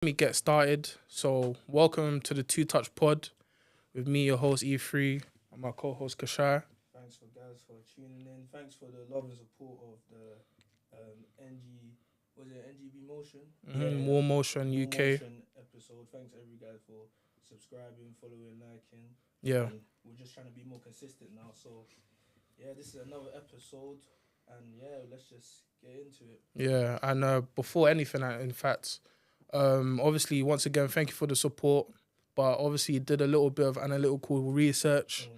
me get started. So, welcome to the Twotouchpod with me, your host E3, and my co-host Kashai. Thanks for guys for tuning in. Thanks for the love and support of the NGB Motion? More Motion More UK. Motion episode. Thanks every guys for subscribing, following, liking. Yeah. And we're just trying to be more consistent now. So yeah, this is another episode, and yeah, let's just get into it. Yeah, and before anything, in fact, obviously, once again, thank you for the support. But obviously, did a little bit of analytical research,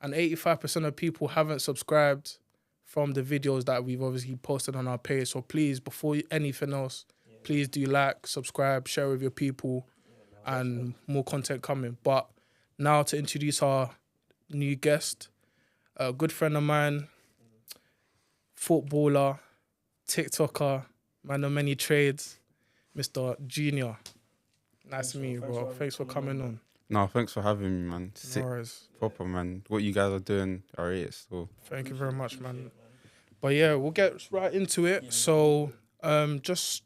and 85% of people haven't subscribed from the videos that we've obviously posted on our page. So please, before anything else, please do like, subscribe, share with your people, and more content coming. But now to introduce our new guest, a good friend of mine, footballer, TikToker, man of many trades, Mr. Junior. Nice to meet you, bro. Thanks for coming on. No, thanks for having me, man. Sick, No worries. proper, man. What you guys are doing, I rate it still. Thank you very much, man. But yeah, we'll get right into it. So, just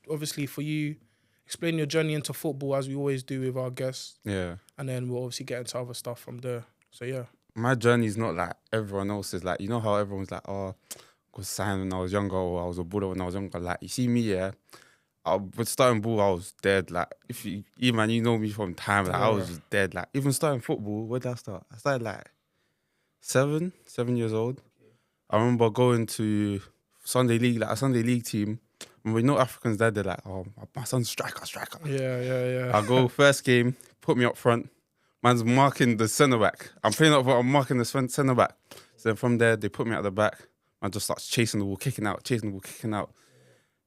obviously for you, explain your journey into football as we always do with our guests, Yeah. and then we'll obviously get into other stuff from there. So yeah. My journey's not like everyone else's. Like, you know how everyone's like, oh, I was signed when I was younger, or I was a baller when I was younger. Like, you see me, yeah, I was starting ball, I was dead. Like, if you man, you know me from time, like, I was just dead. Like, even starting football, where did I start? I started like 7 years old. I remember going to Sunday league, like a Sunday league team. And we know Africans there, they're like, oh, my son's striker. Yeah. I go first game, put me up front. Man's marking the centre back. I'm playing up, I'm marking the centre back. So then from there, they put me at the back. Man just starts chasing the ball, kicking out.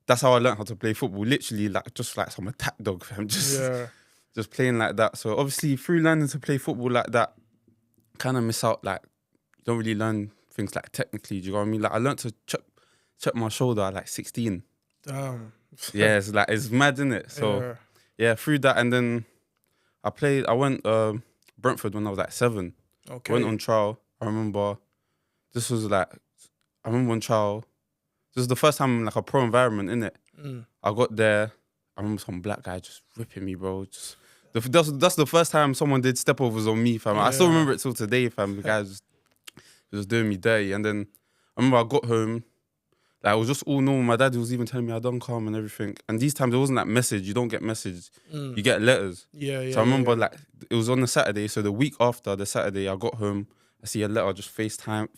That's how I learned how to play football. Literally, like just like some attack dog, fam. Just playing like that. So obviously, through learning to play football like that, kind of miss out. Like, you don't really learn things like technically. Do you know what I mean? Like, I learned to check my shoulder at like 16. Damn. Yeah, it's mad, isn't it? So yeah, through that, and then I went Brentford when I was like 7. Okay. Went on trial. I remember on trial. This was the first time in like a pro environment, innit? I got there. I remember some black guy just ripping me, bro. That's the first time someone did stepovers on me, fam. I still remember it till today, fam. The guy was doing me dirty. And then I remember I got home. Like, it was just all normal. My dad was even telling me I done calm and everything. And these times, there wasn't that message. You don't get message. You get letters. Yeah. So I remember, like, it was on the Saturday. So the week after the Saturday, I got home. I see a letter just face down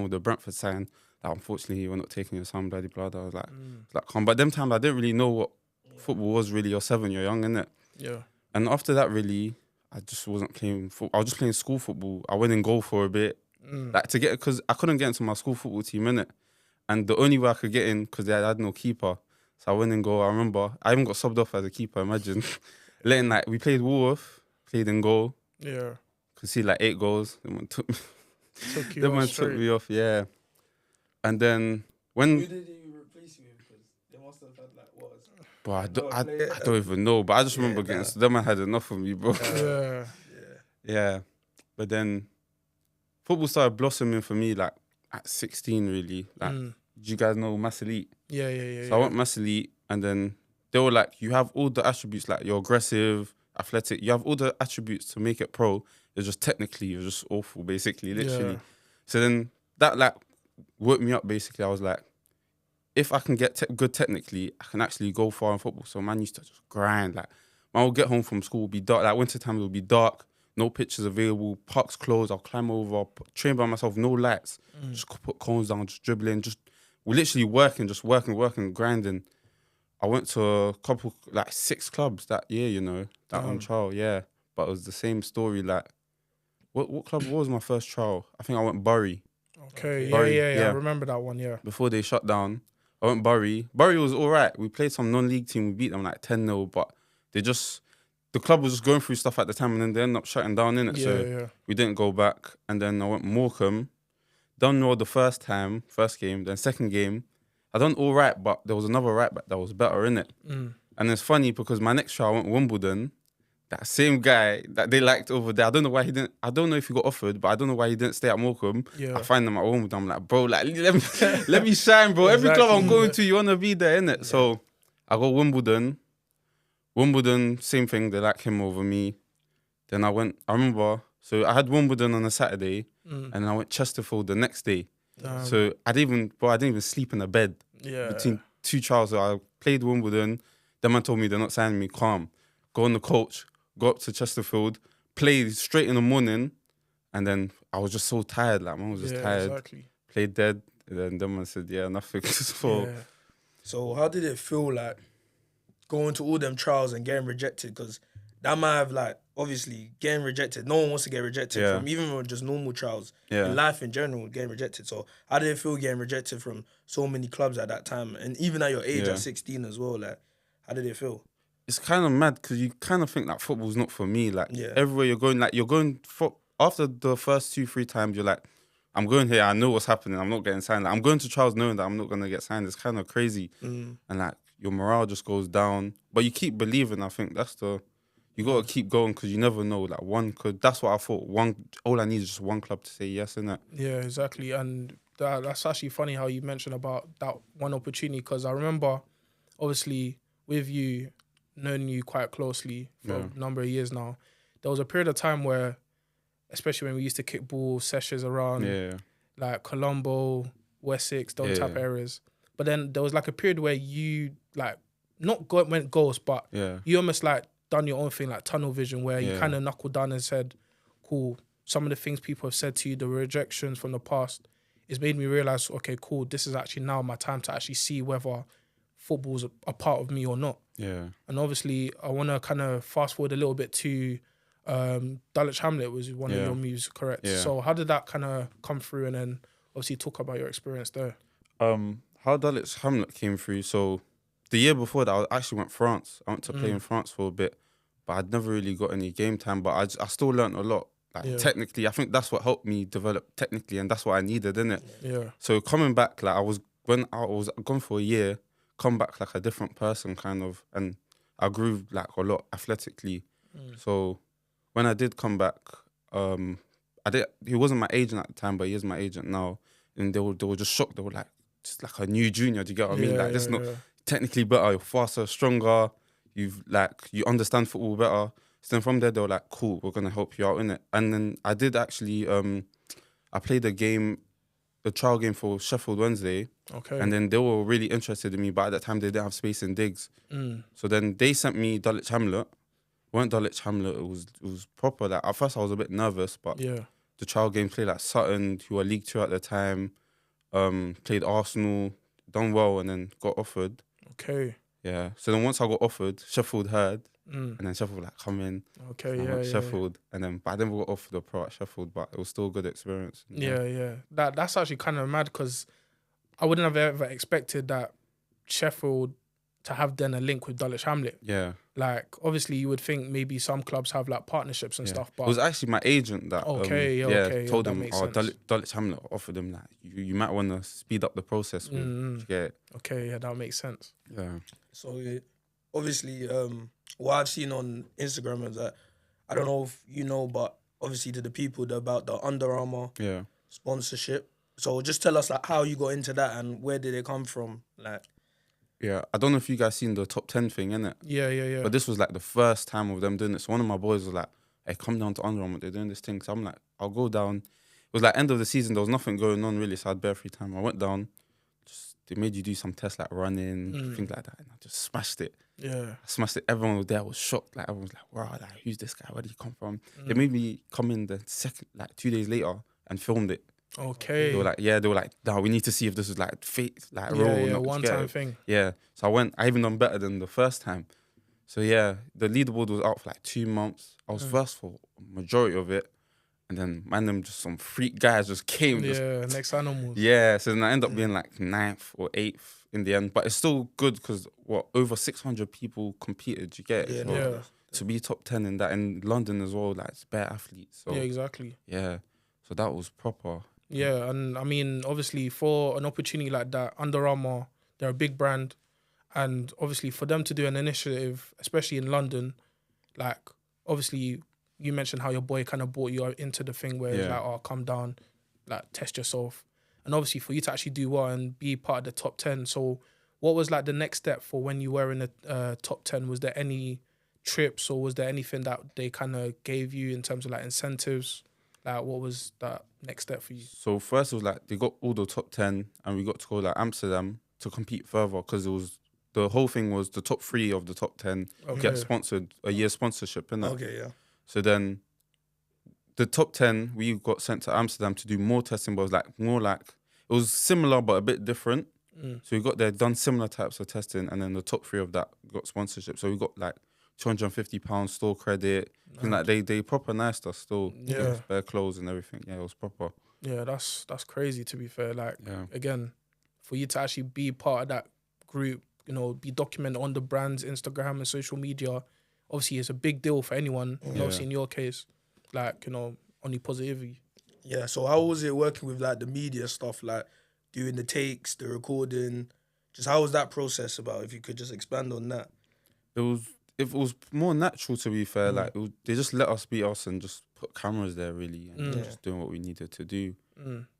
with the Brentford sign. Like, unfortunately, we're not taking your son, bloody blood. I was like, calm. But them times, I didn't really know what football was really. You're 7, you're young, innit? Yeah. And after that, really, I just wasn't playing football. I was just playing school football. I went in goal for a bit. Like, because I couldn't get into my school football team, innit? And the only way I could get in, because they had no keeper. So I went in goal. I remember, I even got subbed off as a keeper, imagine. We played Woolworth, played in goal. Yeah. Could see like 8 goals. Then man took Took me off, yeah. And then when... Who did he replace you with? Because they must have had like what? Bro, I don't even know, but I just remember getting... So that man had enough of me, bro. Yeah. But then football started blossoming for me like at 16, really. Like, do you guys know Mass Elite? Yeah. So I went Mass Elite, and then they were like, you have all the attributes, like you're aggressive, athletic. You have all the attributes to make it pro. It's just technically, you're just awful, basically, literally. Yeah. So then that like woke me up, basically. I was like, if I can get good technically, I can actually go far in football. So man used to just grind. Like, man would get home from school, would be dark. Like winter time, it would be dark. No pitches available, parks closed. I'll climb over, train by myself, no lights. Just put cones down, just dribbling, we're literally working, grinding. I went to a couple, like 6 clubs that year, you know, that on trial, yeah. But it was the same story. Like, what club was my first trial? I think I went Bury. Okay, Bury, yeah. I remember that one, yeah. Before they shut down, I went Bury. Bury was all right. We played some non-league team. We beat them like 10-0, but the club was just going through stuff at the time, and then they ended up shutting down, innit? Yeah. We didn't go back. And then I went Morecambe. Done well the first game. Then second game, I done all right, but there was another right back that was better, innit? And it's funny because my next trial, I went Wimbledon. That same guy that they liked over there, I don't know why he didn't. I don't know if he got offered, but I don't know why he didn't stay at Morecambe. Yeah. I find him at Wimbledon. I'm like, bro, like let me shine, bro. Every club I'm going to, you wanna be there, innit? So I go Wimbledon. Wimbledon, same thing. They like him over me. Then I remember, so I had Wimbledon on a Saturday, and I went Chesterfield the next day. So I didn't even sleep in the bed between two trials. So I played Wimbledon. Then man told me they're not signing me. Calm. Go on the coach. Go up to Chesterfield. Play straight in the morning. And then I was just so tired. Like, man was just tired. Exactly. Played dead. And then man said, yeah, nothing. So how did it feel like going to all them trials and getting rejected? Because that might have, like, obviously getting rejected. No one wants to get rejected from even from just normal trials. In life in general, getting rejected. So how did it feel getting rejected from so many clubs at that time? And even at your age, at 16 as well, like, how did it feel? It's kind of mad because you kind of think that football's not for me. Like, everywhere you're going for, after the first 2-3 times, you're like, I'm going here, I know what's happening, I'm not getting signed. Like, I'm going to trials knowing that I'm not going to get signed. It's kind of crazy. And like, your morale just goes down. But you keep believing, I think you got to keep going because you never know. Like, that's what I thought. All I need is just one club to say yes, innit? Yeah, exactly. And that's actually funny how you mentioned about that one opportunity, because I remember, obviously, with you, knowing you quite closely for a number of years now, there was a period of time where, especially when we used to kick ball sessions around like Colombo, Wessex, those type of areas. But then there was like a period where you like went ghost, but you almost like done your own thing, like tunnel vision, where you kind of knuckled down and said, cool, some of the things people have said to you, the rejections from the past, it's made me realize, okay, cool, this is actually now my time to actually see whether football's a part of me or not. Yeah. And obviously I want to kind of fast forward a little bit to Dulwich Hamlet was one of your moves, correct? Yeah. So how did that kind of come through, and then obviously talk about your experience there? How Dulwich Hamlet came through. So the year before that, I actually went France. I went to play in France for a bit, but I'd never really got any game time. But I still learned a lot. Like technically, I think that's what helped me develop technically, and that's what I needed, innit? Yeah. So coming back, like when I was gone for a year, come back like a different person kind of, and I grew like a lot athletically. So when I did come back, he wasn't my agent at the time, but he is my agent now. And they were just shocked. They were like, just like a new junior. Do you get what I mean? Like, this not technically better. You're faster, stronger. You understand football better. So then from there, they were like, cool, we're gonna help you out in it. And then I did actually, I played the trial game for Sheffield Wednesday. Okay. And then they were really interested in me, but at that time they didn't have space in digs. So then they sent me Dulwich Hamlet. Weren't Dulwich Hamlet, it was proper. Like, at first I was a bit nervous, but the trial game played like Sutton, who were League 2 at the time, played Arsenal, done well, and then got offered. Okay. Yeah. So then once I got offered, Sheffield heard, and then Sheffield like, come in. Okay, Sheffield. And then, but I never got offered a pro at Sheffield, but it was still a good experience. Yeah. That's actually kind of mad, because I wouldn't have ever expected that Sheffield to have then a link with Dulwich Hamlet. Yeah. Like, obviously you would think maybe some clubs have like partnerships and stuff, but it was actually my agent that told him, Dulwich Hamlet offered him that you might want to speed up the process with. Okay, yeah, that makes sense. Yeah. So obviously, what I've seen on Instagram is that, I don't know if you know, but obviously to the people about the Under Armour sponsorship. So just tell us like how you got into that and where did it come from, like. Yeah, I don't know if you guys seen the top 10 thing, innit? Yeah. But this was like the first time of them doing it. So one of my boys was like, hey, come down to Under Armour, they're doing this thing. So I'm like, I'll go down. It was like end of the season, there was nothing going on really, so I had bare free time. I went down, they made you do some tests like running, things like that, and I just smashed it. Yeah. I smashed it. Everyone was there, I was shocked. Like, everyone was like, wow, like, who's this guy? Where did he come from? They made me come in the second, like 2 days later and filmed it. Okay. They were like, nah, we need to see if this is like fake, like real. Yeah, one-time thing. Yeah. So I even done better than the first time. So yeah, the leaderboard was out for like 2 months. I was first for a majority of it. And then, them just some freak guys just came. Next animals. Yeah, so then I ended up being like 9th or 8th in the end. But it's still good because, over 600 people competed, you get it? So to be top 10 in that, in London as well, like, it's bare athletes. So, yeah, exactly. Yeah, so that was proper. Yeah, and I mean, obviously, for an opportunity like that, Under Armour, they're a big brand. And obviously, for them to do an initiative, especially in London, like, obviously, you mentioned how your boy kind of brought you into the thing where it's like, oh, come down, like, test yourself. And obviously, for you to actually do well and be part of the top 10. So what was like the next step for when you were in the top 10? Was there any trips or was there anything that they kind of gave you in terms of like incentives? Like, what was that next step for you? So first it was like they got all the top 10 and we got to go like Amsterdam to compete further because it was the whole thing was the top 3 of the top 10 get sponsored, a year sponsorship, innit? Okay, yeah. So then the top 10 we got sent to Amsterdam to do more testing, but it was like more like it was similar but a bit different. So we got there, done similar types of testing, and then the top 3 of that got sponsorship. So we got like £250 store credit. Like they proper nice us still. Yeah. Bare clothes and everything. Yeah, it was proper. Yeah, that's crazy to be fair. Like, Yeah. again, for you to actually be part of that group, you know, be documented on the brand's Instagram and social media, obviously it's a big deal for anyone. And obviously in your case, like, you know, only positivity. Yeah, so how was it working with like the media stuff, like doing the takes, the recording? Just how was that process about? If you could just expand on that. It was more natural, to be fair. Like they just let us be us and just put cameras there really and just doing what we needed to do.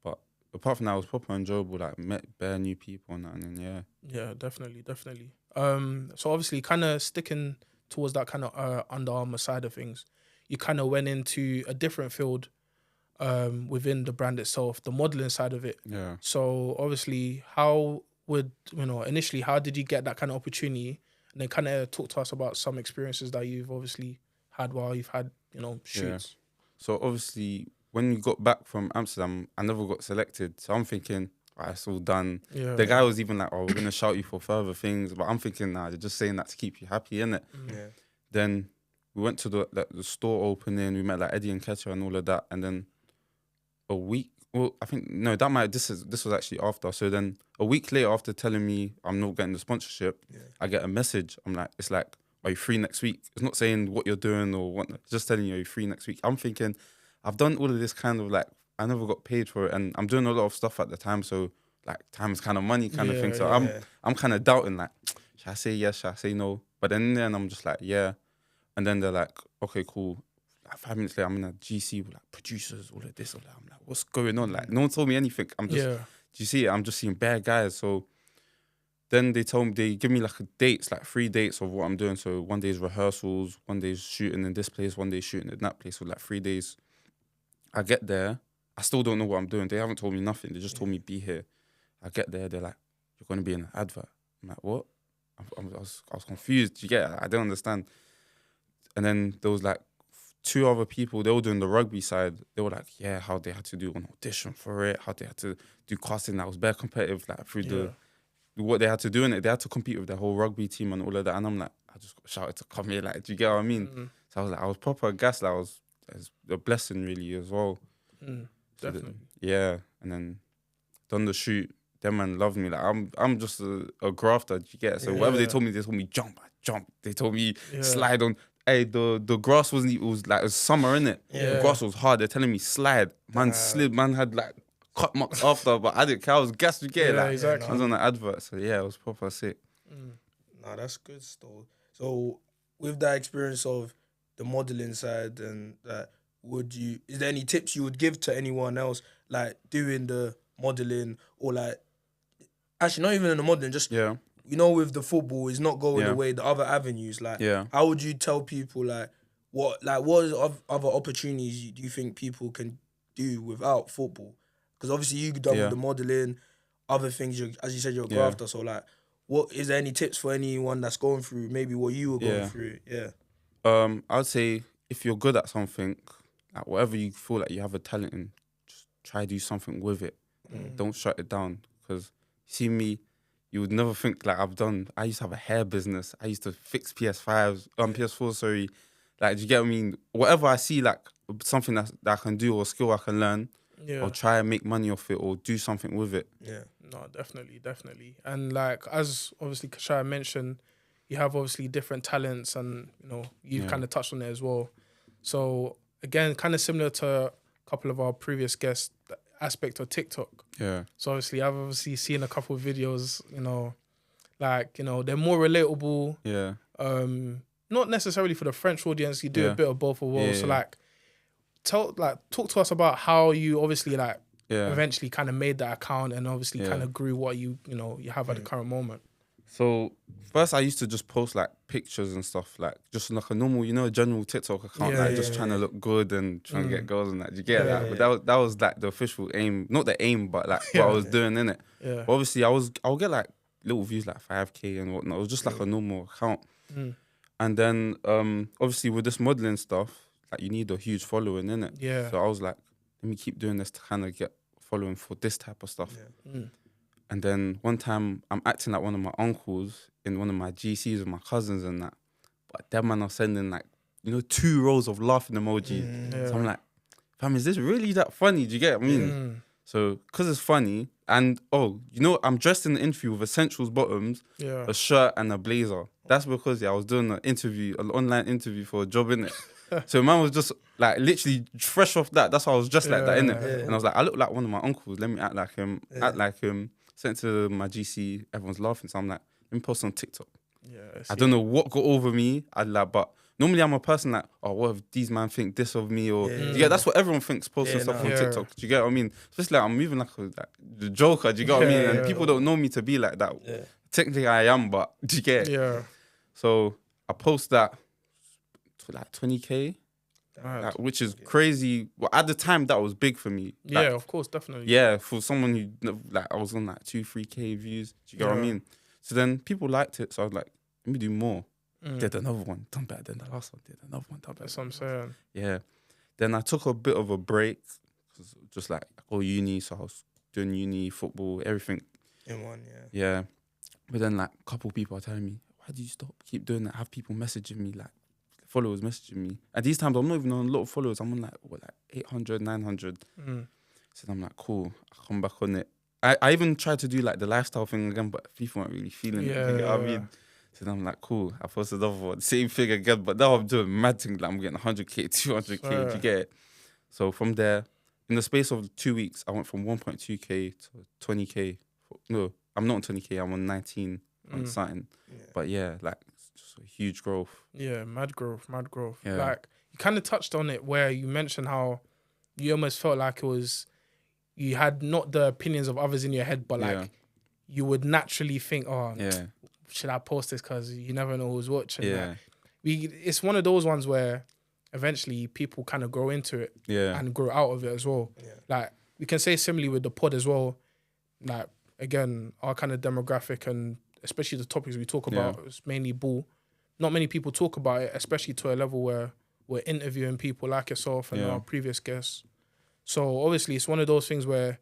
But apart from that, it was proper enjoyable. Like met bare new people and that, and then Yeah, definitely. So obviously, kind of sticking towards that kind of Under Armour side of things, you kind of went into a different field within the brand itself, the modeling side of it. Yeah. So obviously, how would, you know, initially, how did you get that kind of opportunity? And then kind of talk to us about some experiences that you've obviously had while you've had, you know, shoots. So obviously, when we got back from Amsterdam, I never got selected. So I'm thinking, it's all done. Yeah. The guy was even like, we're going to shout you for further things. But I'm thinking, nah, they're just saying that to keep you happy, innit? Yeah. Then we went to the store opening. We met like Eddie and Ketcher and all of that. And then a week, well, I think, no, this was actually after. So then a week later, after telling me I'm not getting the sponsorship, I get a message. I'm like, it's like, are you free next week? It's not saying what you're doing or what, it's just telling you, are you free next week? I'm thinking, I've done all of this kind of like, I never got paid for it. And I'm doing a lot of stuff at the time. So like, time is kind of money kind of thing. So I'm kind of doubting, like, should I say yes? Should I say no? But then I'm just like, yeah. And then they're like, okay, cool. Like 5 minutes later, I'm in a GC with like producers, all of this, all that. I'm like, what's going on? Like, no one told me anything. I'm just, do you see it? I'm just seeing bare guys. So then they give me like dates, like 3 dates of what I'm doing. So one day is rehearsals, one day is shooting in this place, one day is shooting in that place. So like 3 days. I get there, I still don't know what I'm doing. They haven't told me nothing. They just told me be here. I get there, they're like, you're going to be in an advert. I'm like, what? I was confused. You get it? I don't understand. And then there was like 2 other people, they were doing the rugby side. They were like, yeah, how they had to do an audition for it, how they had to do casting. That was very competitive, like through what they had to do in it. They had to compete with their whole rugby team and all of that. And I'm like, I just got shouted to come here. Like, do you get what I mean? So I was proper aghast. Like, it's a blessing really as well. Definitely. And then done the shoot. Them man loved me. Like I'm just a grafter. Do you get it? So whatever they told me jump, I jumped. They told me slide on. Hey, the grass wasn't. It was like it was summer, innit? The grass was hard. They're telling me slide. Man slid. Man had like cut marks after, but I didn't care. I was gassed. You get it? Like, exactly. I was on the advert, so it was proper sick. Nah, that's good still. So with that experience of the modeling side and that, is there any tips you would give to anyone else like doing the modeling or like actually not even in the modeling, just you know, with the football is not going away, the other avenues, like how would you tell people what other opportunities do you think people can do without football? Because obviously you done with the modeling, other things, as you said, you're a grafter, so like what is there any tips for anyone that's going through maybe what you were going through? I'd say if you're good at something, like whatever you feel like you have a talent in, just try to do something with it. Don't shut it down. Because see me, you would never think like I used to have a hair business. I used to fix PS5s, PS4, sorry. Like, do you get what I mean? Whatever I see, like something that I can do or skill I can learn, or try and make money off it or do something with it. Yeah, no, definitely. And like, as obviously Kashaya mentioned, you have obviously different talents and, you know, you've kind of touched on it as well. So again, kind of similar to a couple of our previous guests, the aspect of TikTok. Yeah. So obviously I've obviously seen a couple of videos, you know, like, you know, they're more relatable. Yeah. Not necessarily for the French audience, you do a bit of both as well. So like, talk to us about how you obviously eventually kind of made that account and obviously kind of grew what you have at the current moment. So first, I used to just post like pictures and stuff, like just like a normal, a general TikTok account, like just trying to look good and trying to get girls and that. Do you get that? But that was like the official aim, not the aim, but like what I was doing in it. Yeah. But obviously, I'll get like little views, like 5K and whatnot. It was just like a normal account. And then obviously with this modeling stuff, like you need a huge following in it. Yeah. So I was like, let me keep doing this to kind of get following for this type of stuff. And then one time I'm acting like one of my uncles in one of my GCs with my cousins and that. But that man are sending like, 2 rows of laughing emojis. So I'm like, fam, is this really that funny? Do you get what I mean? So, because it's funny, and I'm dressed in the interview with essentials bottoms, a shirt and a blazer. That's because I was doing an online interview for a job, innit? So man was just like literally fresh off that. That's why I was dressed like that, innit? And I was like, I look like one of my uncles. Let me act like him. Sent to my GC, everyone's laughing. So I'm like, let me post on TikTok. I don't know what got over me. But normally I'm a person like, what if these man think this of me? Or that's what everyone thinks posting stuff on TikTok. Do you get what I mean? Especially like I'm moving like the Joker. Do you get what I mean? And people don't know me to be like that. Technically I am, but do you get it? Yeah. So I post that to like 20K. Like, which is crazy. Well, at the time, that was big for me. Like, of course, definitely. Yeah, for someone who, like, I was on like 2-3K views. Do you get what I mean? So then people liked it. So I was like, let me do more. Did another one, done better than the last one. Did another one, done better. That's what I'm saying. Yeah. Then I took a bit of a break. Just like, I go uni. So I was doing uni, football, everything. In one, Yeah. But then, like, a couple people are telling me, why do you stop? Keep doing that. Have people messaging me, like, followers messaging me. At these times, I'm not even on a lot of followers. I'm on like 800, 900. So I'm like, cool. I come back on it. I even tried to do like the lifestyle thing again, but people weren't really feeling it. You know what I mean? So I'm like, cool. I posted another one, same thing again. But now I'm doing mad things. Like I'm getting 100K, 200K. Do you get it? So from there, in the space of 2 weeks, I went from 1.2K to 20K. No, I'm not on 20K. I'm on 19 on something. But yeah, like, a huge growth. Yeah, mad growth. Yeah. Like, you kind of touched on it where you mentioned how you almost felt like it was, you had not the opinions of others in your head, but like you would naturally think, should I post this? Because you never know who's watching. Yeah. Like, it's one of those ones where eventually people kind of grow into it and grow out of it as well. Yeah. Like, we can say similarly with the pod as well. Like, again, our kind of demographic and especially the topics we talk about is mainly ball. Not many people talk about it, especially to a level where we're interviewing people like yourself and our previous guests. So obviously it's one of those things where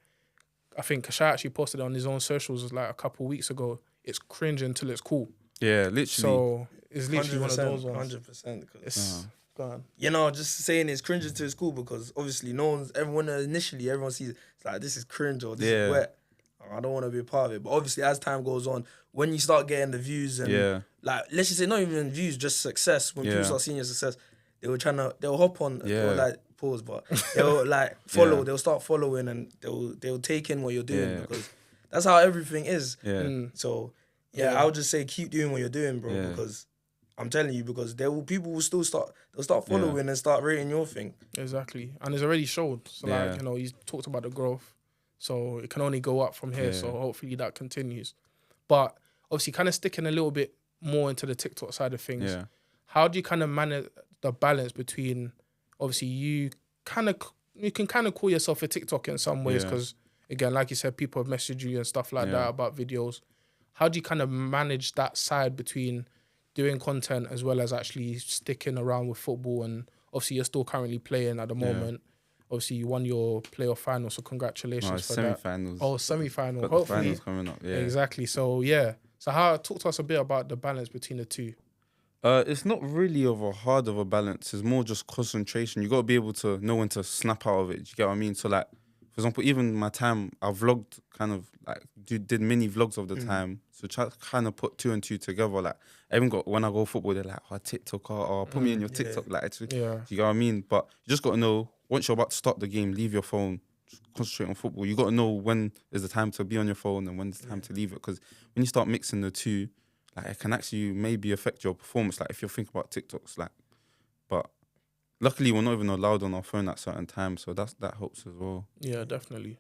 I think Kasha actually posted it on his own socials like a couple of weeks ago. It's cringe until it's cool. Yeah, literally. So it's literally one of those ones. 100%. Just saying it's cringe until it's cool because obviously everyone sees it's like this is cringe or this is wet. I don't want to be a part of it. But obviously, as time goes on, when you start getting the views and like, let's just say not even views, just success. When people start seeing your success, they'll hop on. They'll like pause, but they'll like follow. They'll start following and they'll take in what you're doing because that's how everything is. So I would just say keep doing what you're doing, bro. Because I'm telling you, because people will still start following and start rating your thing. Exactly, and it's already showed. So like you talked about the growth. So it can only go up from here. So hopefully that continues. But obviously kind of sticking a little bit more into the TikTok side of things. How do you kind of manage the balance between, obviously you can kind of call yourself a TikToker in some ways because, again, like you said, people have messaged you and stuff like that about videos. How do you kind of manage that side between doing content as well as actually sticking around with football? And obviously you're still currently playing at the moment. Obviously, you won your playoff final, so congratulations for semi-finals. that. Oh, semi-final. Got hopefully. the finals coming up, Exactly. So, So talk to us a bit about the balance between the two. It's not really hard of a balance. It's more just concentration. You got to be able to know when to snap out of it. Do you get what I mean? So, like, for example, even my time, I vlogged kind of, like, did mini vlogs of the time. So, kind of put 2 and 2 together. Like, when I go football, they're like, TikTok, put me in your TikTok. Like, do you get what I mean? But you just got to know, once you're about to start the game, leave your phone, concentrate on football. You got to know when is the time to be on your phone and when it's the time to leave it. Because when you start mixing the two, like, it can actually maybe affect your performance. Like, if you're thinking about TikToks, like, but luckily we're not even allowed on our phone at certain times, so that helps as well. Yeah, definitely.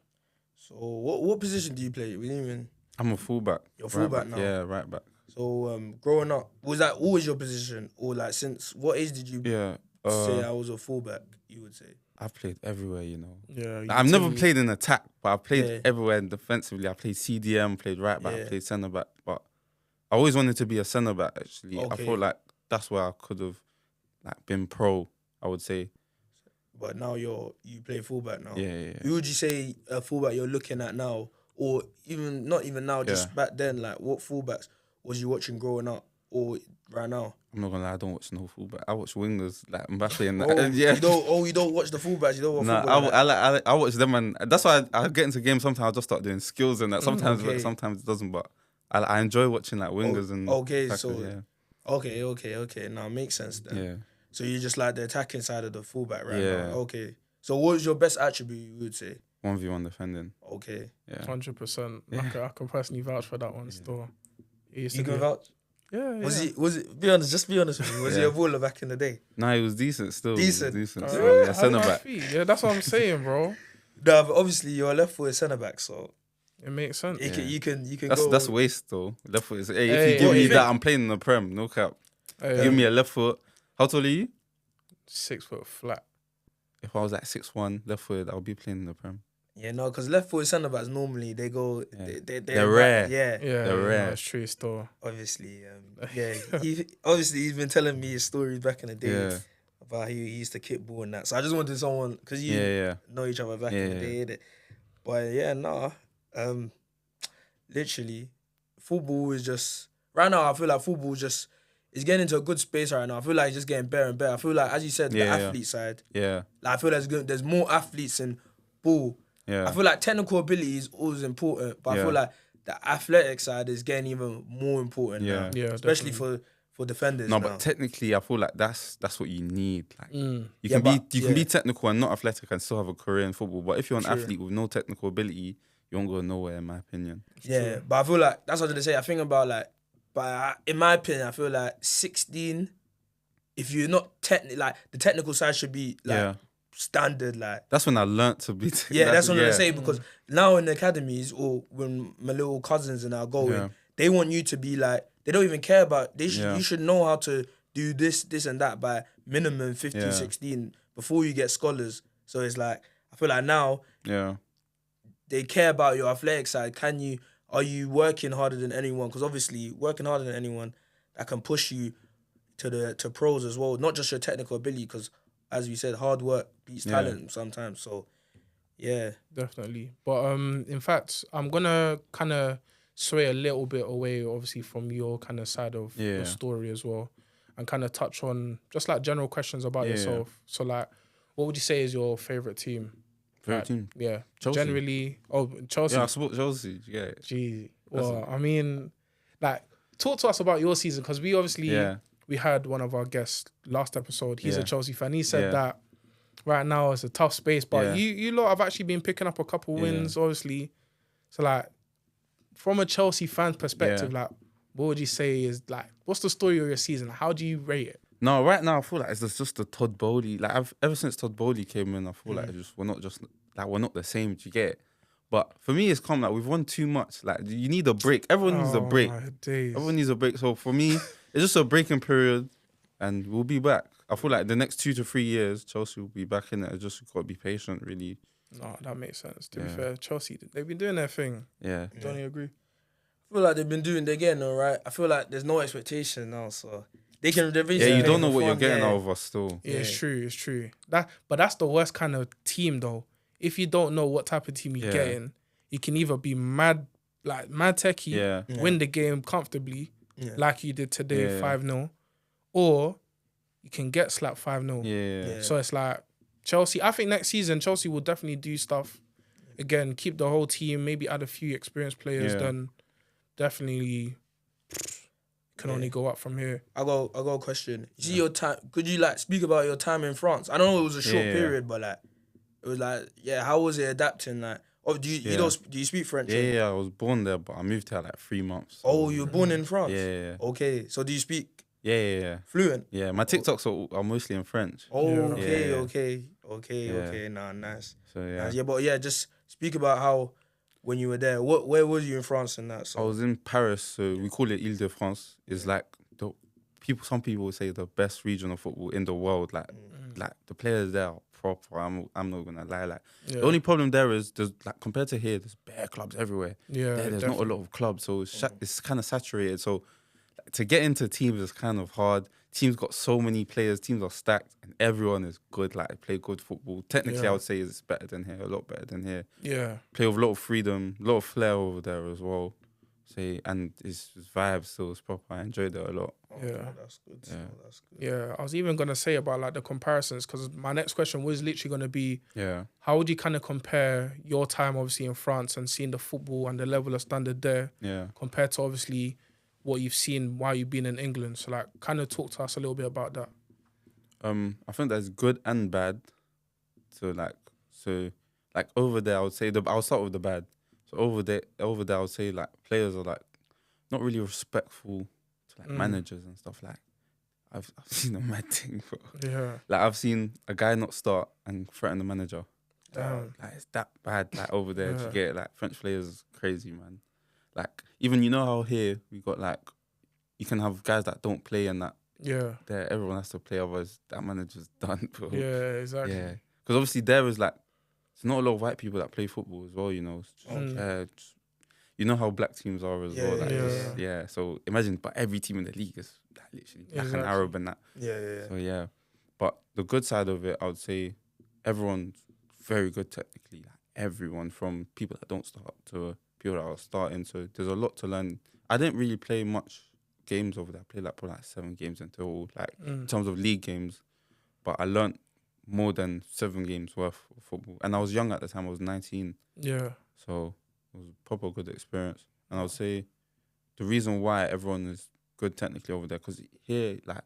So what position do you play? We didn't even. I'm a fullback. You're fullback now. Yeah, right back. So growing up, was that always your position, or like since what age did you say I was a fullback? You would say. I've played everywhere, you know. Yeah, Like, I've never played in attack, but I've played Yeah. everywhere. And defensively, I played CDM, played right back, Yeah. played centre back. But I always wanted to be a centre back. Actually, I Okay. felt like that's where I could have like been pro. I would say. But now you play fullback now. Yeah. Who would you say a fullback you're looking at now, or even not even now, just back then? Like, what fullbacks was you watching growing up, or right now? I'm not gonna lie, I don't watch no fullback. I watch wingers like Mbappe and that. Oh, Yeah. you don't watch the fullbacks. You don't watch Nah, fullbacks. I watch them, and that's why I get into games. Sometimes I just start doing skills and that. Sometimes okay. sometimes it doesn't. But I enjoy watching like wingers and okay, tackles, okay. Now it makes sense then. yeah. So you just like the attacking side of the fullback right Yeah. now. Okay. So what was your best attribute? You would say. 1v1 defending. Okay. Yeah. 100%. I can personally vouch for that one still. He used You to can do- vouch. Yeah, Was yeah. it? Be honest. Just be honest with me. Was he a baller back in the day? Nah, he was decent still. Decent. He was decent. Oh, So, yeah, how's centre my back. feet? Yeah, that's what I'm saying, bro. No, but obviously you're a left-footed centre back, so It makes sense. you can That's go. that's waste though. Left foot is. Hey, Hey, if you give what me you that, think? I'm playing in the Prem. No cap. Hey, Give me a left foot. How tall are you? 6 foot flat. If I was like 6'1", left footed, I'll be playing in the Prem. Yeah, no, because left-footed centre backs normally they go. Yeah. They're They're rare. Yeah. Yeah, They're rare. No, it's true still. Obviously, yeah. He's been telling me his stories back in the day Yeah. about how he used to kickball and that. So I just wanted someone because you Yeah. know each other back in the day, innit? But yeah, nah. Literally, football is just right now. I feel like football just is getting into a good space right now. I feel like it's just getting better and better. I feel like, as you said, the athlete side. Yeah. Like I feel there's more athletes in ball. Yeah. I feel like technical ability is always important, but I feel like the athletic side is getting even more important now. Yeah, Especially definitely. for defenders. No, now. but technically, I feel like that's what you need. Like you Yeah, can be technical and not athletic and still have a career in football. But if you're an True. athlete with no technical ability, you won't go nowhere, in my opinion. Yeah, but I feel like that's what they say. I think about like, but in my opinion, I feel like 16. If you're not like the technical side should be like standard. Like That's when I learnt to be. that's what I say because now in the academies or when my little cousins and I going, they want you to be like they don't even care about. You should know how to do this and that by minimum 15, 16 before you get scholars. So it's like I feel like now they care about your athletic side. Are you working harder than anyone? Because obviously working harder than anyone that can push you to pros as well. Not just your technical ability, because as we said, hard work beats talent sometimes. So yeah, Definitely. But in fact, I'm gonna kind of sway a little bit away, obviously, from your kind of side of the story as well, and kind of touch on just like general questions about yourself. So like, what would you say is your favorite team? Favorite team? Yeah, Chelsea. Generally, Chelsea. Yeah, I support Chelsea. Yeah. Gee, well, I mean, like, talk to us about your season because we obviously we had one of our guests last episode. He's a Chelsea fan. He said that right now it's a tough space, but you lot have actually been picking up a couple wins, obviously. So like, from a Chelsea fan perspective, like, what would you say is like, what's the story of your season? How do you rate it? No, right now I feel like it's just the Todd Bowley. Like ever since Todd Bowley came in, I feel like we're not the same. Do you get it? But for me, it's come like we've won too much. Like you need a break. Everyone needs a break. My days. Everyone needs a break. So for me, it's just a breaking period, and we'll be back. I feel like the next 2 to 3 years, Chelsea will be back in it. It's just got to be patient, really. No, that makes sense. To be fair, Chelsea, they've been doing their thing. Yeah. Don't you agree? I feel like they're getting all right. I feel like there's no expectation now, so they can. Yeah, you don't know what you're getting out of us still. Yeah, it's true. It's true. But that's the worst kind of team, though. If you don't know what type of team you're getting, you can either be mad techie, win the game comfortably, like you did today, 5-0, or you can get slapped 5-0. Yeah. So it's like Chelsea. I think next season Chelsea will definitely do stuff. Again, keep the whole team. Maybe add a few experienced players. Then definitely can only go up from here. I got a question. You see your time? Could you like speak about your time in France? I know it was a short period, but like it was like how was it adapting? Like, do you speak French? Yeah, I was born there, but I moved here like 3 months. So. Oh, you were born in France? Yeah. Okay, so do you speak? Yeah. Fluent? Yeah, my TikToks are mostly in French. Oh, okay. Nah, nice. So Nice. Yeah, but just speak about how when you were there? Where was you in France and that? I So was in Paris, so we call it Ile-de-France. It's like some people would say the best region of football in the world. Like the players there are proper. I'm not gonna lie. Like the only problem there is there's like compared to here, there's bare clubs everywhere. Yeah, there's not a lot of clubs, so it's kind of saturated. So to get into teams is kind of hard. Teams got so many players. Teams are stacked, and everyone is good. Like they play good football. Technically, I would say it's better than here. A lot better than here. Yeah. Play with a lot of freedom, a lot of flair over there as well. And it's vibes, so it's proper. I enjoyed it a lot. Yeah, that's good. Yeah. That's good. Yeah, I was even gonna say about like the comparisons because my next question was literally gonna be, how would you kind of compare your time obviously in France and seeing the football and the level of standard there, compared to obviously what you've seen while you've been in England? So like, kind of talk to us a little bit about that. I think that's good and bad. So over there, I would say I'll start with the bad. So over there, I would say like players are like not really respectful to like managers and stuff. Like I've seen a mad thing, bro. Yeah. Like I've seen a guy not start and threaten the manager. Damn. Like it's that bad. Like over there, to get like French players is crazy, man. Like even you know how here we got like you can have guys that don't play and that. Yeah. There, everyone has to play, otherwise that manager's done, bro. Yeah, exactly. Yeah, because obviously there is like there's not a lot of white people that play football as well. You know, you know how black teams are as well. Like, So imagine, but every team in the league is like, literally black and Arab and that. So but the good side of it, I would say, everyone's very good technically. Like everyone, from people that don't start to people that are starting. So there's a lot to learn. I didn't really play much games over there. I played like probably like 7 games until like in terms of league games, but I learned more than 7 games worth of football. And I was young at the time. I was 19. Yeah. So it was a proper good experience. And I would say the reason why everyone is good technically over there, because here, like,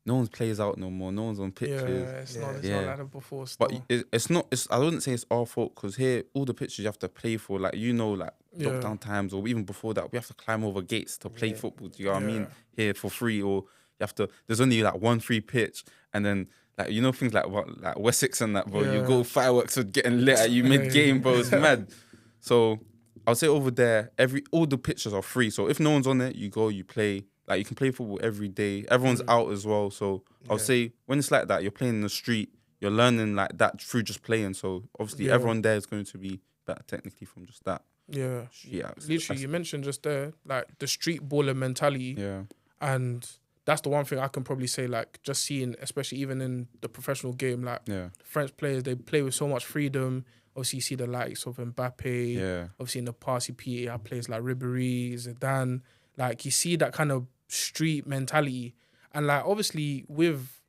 no one plays out no more. No one's on pitches. Yeah, it's not like that before still. But it's not, I wouldn't say it's our fault, because here, all the pitches you have to play for, like, like, lockdown times, or even before that, we have to climb over gates to play football. Do you know what I mean? Here for free, or you have to, there's only like one free pitch, and then, like, you know, things like Wessex and that, bro. You go fireworks are getting lit at you mid-game, bro. It's mad. So I would say over there, all the pitches are free. So if no one's on it, you go, you play. Like, you can play football every day. Everyone's out as well. So I would say when it's like that, you're playing in the street, you're learning like that through just playing. So obviously everyone there is going to be better technically from just that. Yeah. Literally, you mentioned just there, like, the street baller mentality. Yeah. And that's the one thing I can probably say, like, just seeing, especially even in the professional game, like, French players, they play with so much freedom. Obviously, you see the likes of Mbappe. Yeah. Obviously, in the past, you have players like Ribéry, Zidane. Like, you see that kind of street mentality. And, like, obviously, with,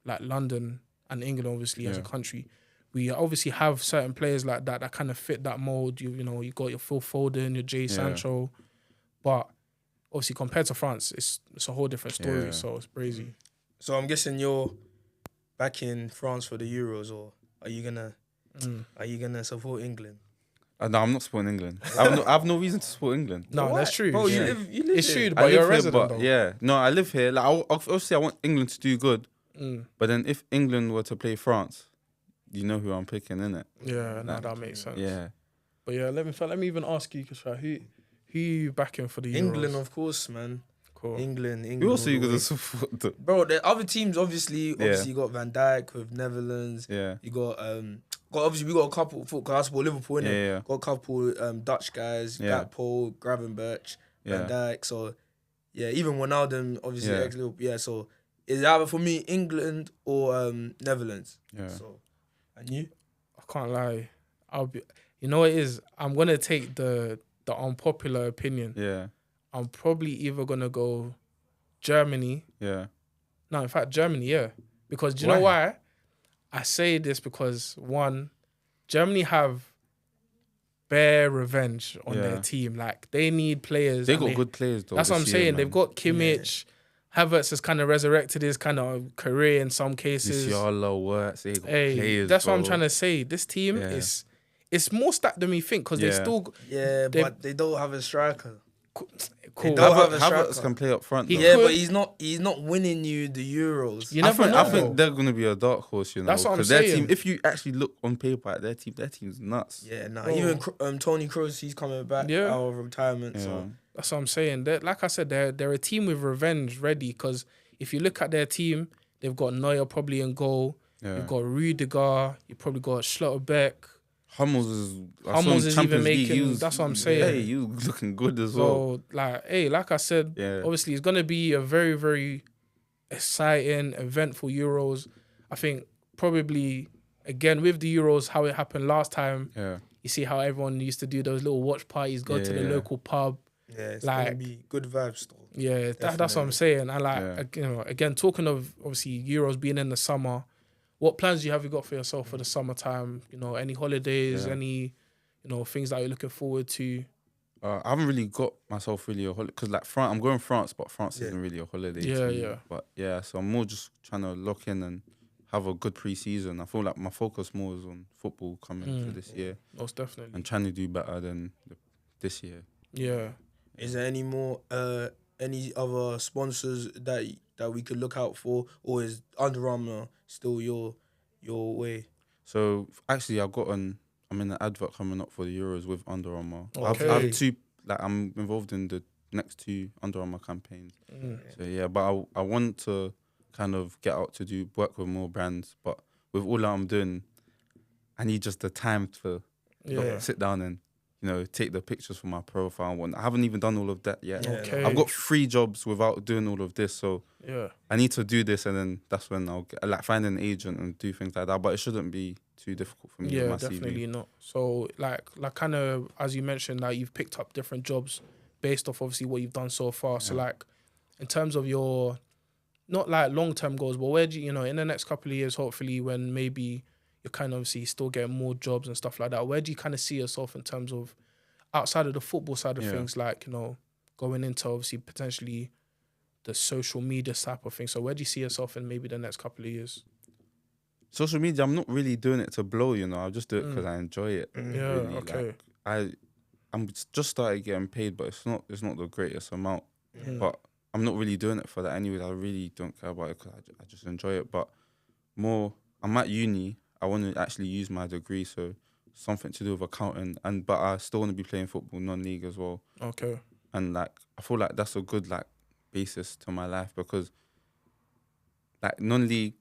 like, London and England, obviously, as a country, we obviously have certain players like that kind of fit that mold. You know, you got your Phil Foden, your Jay Sancho. But obviously, compared to France, it's a whole different story. So it's crazy. So I'm guessing you're back in France for the Euros, or are you gonna support England? No, I'm not supporting England. I have no reason to support England. No, that's true. Bro, you live it's here. true, but you're a resident, though. Yeah, no, I live here. Like, obviously, I want England to do good. But then if England were to play France, you know who I'm picking, innit? Yeah, no, that makes sense. Yeah. But yeah, let me even ask you, Kishra, who you backing for the Euros? England, of course, man. Cool. England. Who else are you gonna support? Bro, the other teams, obviously you got Van Dijk with Netherlands. Yeah. You got obviously we got a couple, because I support Liverpool, innit? Yeah. Got a couple Dutch guys, Gakpo, Gravenberch, Van Dijk. So yeah, even Ronaldo, obviously ex-Liverpool. Yeah, so it's either for me England or Netherlands. Yeah. So, and you? I can't lie. You know what it is? I'm gonna take the unpopular opinion. Yeah. I'm probably either gonna go Germany. Yeah. No, in fact, Germany, yeah. Because do you know why? I say this because, one, Germany have bare revenge on their team. Like, they need players. They got good players, though. That's what I'm saying. Man. They've got Kimmich. Havertz has kind of resurrected his kind of career in some cases. Musiala works. They got players, that's what I'm trying to say. This team is... It's more stacked than we think, because they still... Yeah, but they don't have a striker. Cool. don't have a Havertz striker. can play up front. He though. Yeah, could. but he's not winning you the Euros. You never know. I think they're gonna be a dark horse, you know. That's what I'm 'cause their saying. team, if you actually look on paper at their team's nuts. Yeah, nah. Bro. Even Tony Kroos, he's coming back Yeah. out of retirement. Yeah. So That's what I'm saying. Like I said, they're a team with revenge ready. Because if you look at their team, they've got Neuer probably in goal. Yeah. You've got Rudiger. You probably got Schlotterbeck. Hummels is Hummels is even making. That's what I'm saying. Hey, you looking good as well. So like I said, Yeah. obviously it's gonna be a very, very exciting, eventful Euros. I think probably again with the Euros, how it happened last time. Yeah. You see how everyone used to do those little watch parties, go to the Yeah. local pub. yeah, it's Like- gonna be good vibes though. Yeah, that's what I'm saying. And Yeah. again, talking of obviously Euros being in the summer, what plans do you have got for yourself for the summertime? You know, any holidays, Yeah. any, things that you're looking forward to? I haven't really got myself really a holiday because like France, I'm going France, but France Yeah. isn't really a holiday. Yeah, to me. yeah. But yeah, so I'm more just trying to lock in and have a good pre-season. I feel like my focus more is on football coming to this year Most definitely. and trying to do better than this year. Yeah. Is there any more any other sponsors that we could look out for, or is Under Armour still your way? So actually, I'm in an advert coming up for the Euros with Under Armour. Okay. I have two. Like I'm involved in the next two Under Armour campaigns. So yeah, but I want to kind of get out to work with more brands. But with all that I'm doing, I need just the time to sit down and take the pictures for my profile and whatnot. I haven't even done all of that yet. Yeah. Okay. I've got 3 jobs without doing all of this, so Yeah. I need to do this, and then that's when I'll find an agent and do things like that. But it shouldn't be too difficult for me with Yeah, my definitely CV. not. So like kind of as you mentioned, like you've picked up different jobs based off obviously what you've done so far. So like in terms of your not like long term goals, but where do you in the next couple of years, hopefully when maybe you're kind of obviously still getting more jobs and stuff like that, where do you kind of see yourself in terms of outside of the football side of things, like going into obviously potentially the social media type of thing? So where do you see yourself in maybe the next couple of years? Social media, I'm not really doing it to blow, I'll just do it because I enjoy it. Yeah, really. okay. Like, I'm just started getting paid, but it's not the greatest amount. But I'm not really doing it for that anyways. I really don't care about it because I just enjoy it. But more, I'm at uni. I want to actually use my degree, so something to do with accounting. But I still want to be playing football non-league as well. Okay. And like I feel like that's a good basis to my life because non-league,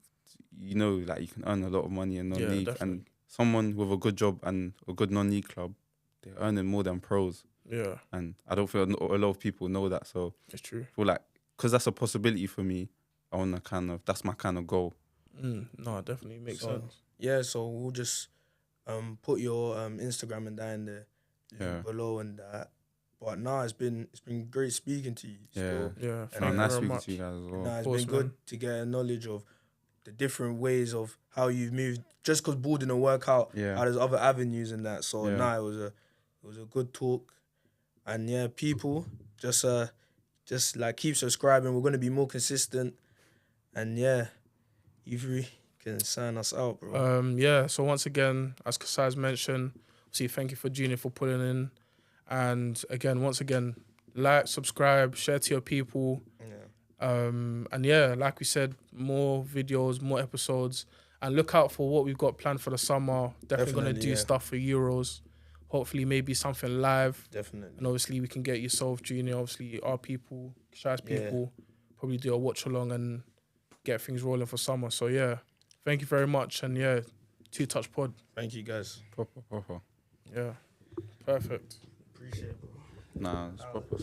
like you can earn a lot of money in non-league, definitely. and someone with a good job and a good non-league club, they're earning more than pros. Yeah, And I don't feel a lot of people know that. So it's true. I feel like because that's a possibility for me, I want to that's my kind of goal. No, it definitely makes sense. Yeah, so we'll just put your Instagram and that in the link below and that. But it's been great speaking to you. Yeah. Yeah, Thank you Nice very speaking much. to you guys as well. It's course, been good man. to get a knowledge of the different ways of how you've moved. Just because ball didn't work out, Yeah. there's other avenues and that. So Yeah. it was a good talk. And yeah, people just keep subscribing. We're gonna be more consistent. And yeah, E3 can sign us out, bro. Yeah, so once again, as Kasai's mentioned, obviously thank you for Junior for pulling in. And again, once again, like, subscribe, share to your people. Yeah. And yeah, like we said, more videos, more episodes. And look out for what we've got planned for the summer. Definitely going to Definitely, do yeah. stuff for Euros. Hopefully maybe something live. Definitely. And obviously we can get yourself, Junior, obviously our people, Shai's people, probably do a watch along and get things rolling for summer. So yeah, thank you very much. And yeah, Twotouchpod. Thank you, guys. Proper. Yeah, perfect. Appreciate it, bro. Nah, it's proper.